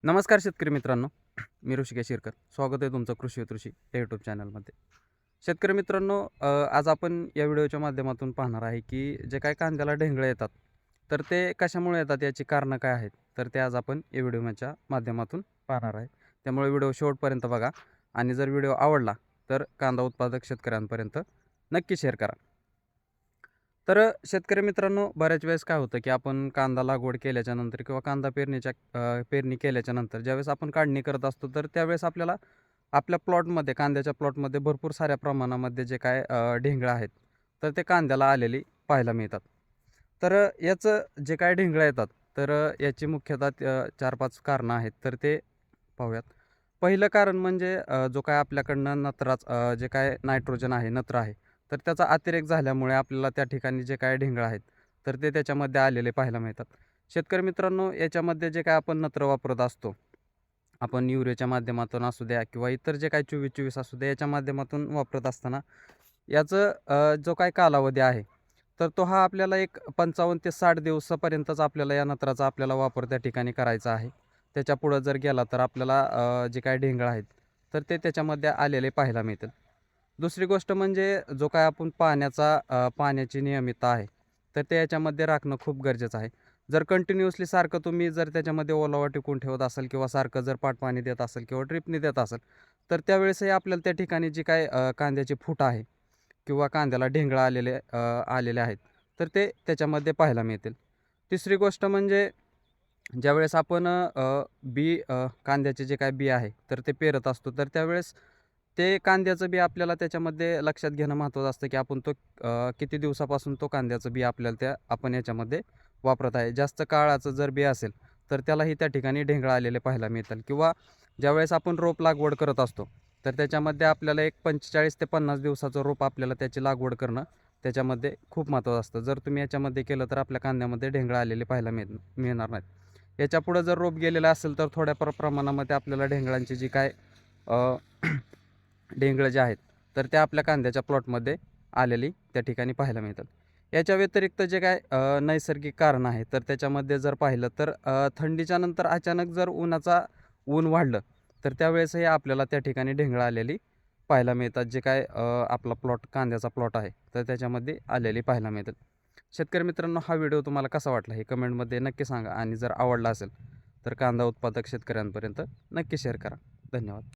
नमस्कार शेतकरी मित्रांनो, मी ऋषिकेश शिरकर. स्वागत आहे तुमचं कृषी कृषी या यूट्यूब चॅनलमध्ये. शेतकरी मित्रांनो, आज आपण या व्हिडिओच्या माध्यमातून पाहणार आहे की जे काही कांद्याला ढेंगळं येतात, तर ते कशामुळे येतात, याची कारणं काय आहेत, तर ते आज आपण या व्हिडिओच्या माध्यमातून पाहणार आहे. त्यामुळे व्हिडिओ शेवटपर्यंत बघा आणि जर व्हिडिओ आवडला तर कांदा उत्पादक शेतकऱ्यांपर्यंत नक्की शेअर करा. तर शेतकरी मित्रांनो, बऱ्याच वेळेस काय होतं की आपण कांदा लागवड केल्याच्या नंतर किंवा कांदा पेरणी केल्याच्या नंतर ज्यावेळेस आपण काढणी करत असतो, तर त्यावेळेस आपल्याला आपल्या प्लॉटमध्ये, कांद्याच्या प्लॉटमध्ये भरपूर साऱ्या प्रमाणामध्ये जे काय ढेंगळं आहेत, तर ते कांद्याला आलेली पाहायला मिळतात. तर याचं जे काय ढेंगळं येतात, तर याची मुख्यतः 4-5 कारणं आहेत, तर ते पाहूयात. पहिलं कारण म्हणजे जो काय आपल्याकडनं जे काय नायट्रोजन आहे, नत्र आहे, तर त्याचा अतिरेक झाल्यामुळे आपल्याला त्या ठिकाणी जे काही ढेंगळं आहेत, तर ते त्याच्यामध्ये आलेले पाहायला मिळतात. शेतकरी मित्रांनो, याच्यामध्ये जे काय आपण नत्र वापरत असतो, आपण युरियाच्या माध्यमातून असू द्या किंवा इतर जे काही 24-24 असू द्या, याच्या माध्यमातून वापरत असताना याचं जो काही कालावधी आहे, तर तो हा आपल्याला एक 55 ते 60 दिवसापर्यंतच आपल्याला या नत्राचा वापर त्या ठिकाणी करायचा आहे. त्याच्यापुढं जर गेला तर आपल्याला जे काही ढेंगळं आहेत, तर ते त्याच्यामध्ये आलेले पाहायला मिळतील. दुसरी गोष्ट म्हणजे जो काय आपण पाण्याची नियमितता आहे, तर ते याच्यामध्ये राखणं खूप गरजेचं आहे. जर कंटिन्युअसली सारखं तुम्ही जर त्याच्यामध्ये ओलावा टिकवून ठेवत असाल किंवा सारखं जर पाणी देत असाल किंवा ड्रिपनी देत असाल, तर त्यावेळेसही आपल्याला त्या ठिकाणी जी काही कांद्याची फूट आहे किंवा कांद्याला ढेंगळं आलेले आहेत, तर ते त्याच्यामध्ये पाहायला मिळतील. तिसरी गोष्ट म्हणजे ज्यावेळेस आपण कांद्याचे जे काही बी आहे, तर ते पेरत असतो, तर त्यावेळेस ते कांद्याचं बी आपल्याला त्याच्यामध्ये लक्षात घेणं महत्त्वाचं असतं, की आपण किती दिवसापासून तो कांद्याचं बी आपण याच्यामध्ये वापरत आहे. जास्त काळाचं जर बी असेल, तर त्यालाही त्या ठिकाणी ढेंगळं आलेले पाहायला मिळतील किंवा ज्यावेळेस आपण रोप लागवड करत असतो, तर त्याच्यामध्ये आपल्याला एक 45 ते 50 दिवसाचं रोप आपल्याला त्याची लागवड करणं त्याच्यामध्ये खूप महत्त्वाचं असतं. जर तुम्ही याच्यामध्ये केलं, तर आपल्या कांद्यामध्ये ढेंगळं आलेले पाहायला मिळणार नाहीत. याच्यापुढं जर रोप गेलेलं असेल, तर थोड्या प्रमाणामध्ये आपल्याला ढेंगळांची जी काय ढेंगळं जे आहेत, तर त्या आपल्या कांद्याच्या प्लॉटमध्ये आलेली त्या ठिकाणी पाहायला मिळतात. याच्या व्यतिरिक्त जे काय नैसर्गिक कारण आहे, तर त्याच्यामध्ये जर पाहिलं तर थंडीच्या नंतर अचानक जर ऊन वाढलं, तर त्यावेळेसही आपल्याला त्या ठिकाणी ढेंगळं आलेली पाहायला मिळतात. जे काय आपला कांद्याचा प्लॉट आहे, तर त्याच्यामध्ये आलेली पाहायला मिळतात. शेतकरी मित्रांनो, हा व्हिडिओ तुम्हाला कसा वाटला हे कमेंटमध्ये नक्की सांगा आणि जर आवडला असेल, तर कांदा उत्पादक शेतकऱ्यांपर्यंत नक्की शेअर करा. धन्यवाद.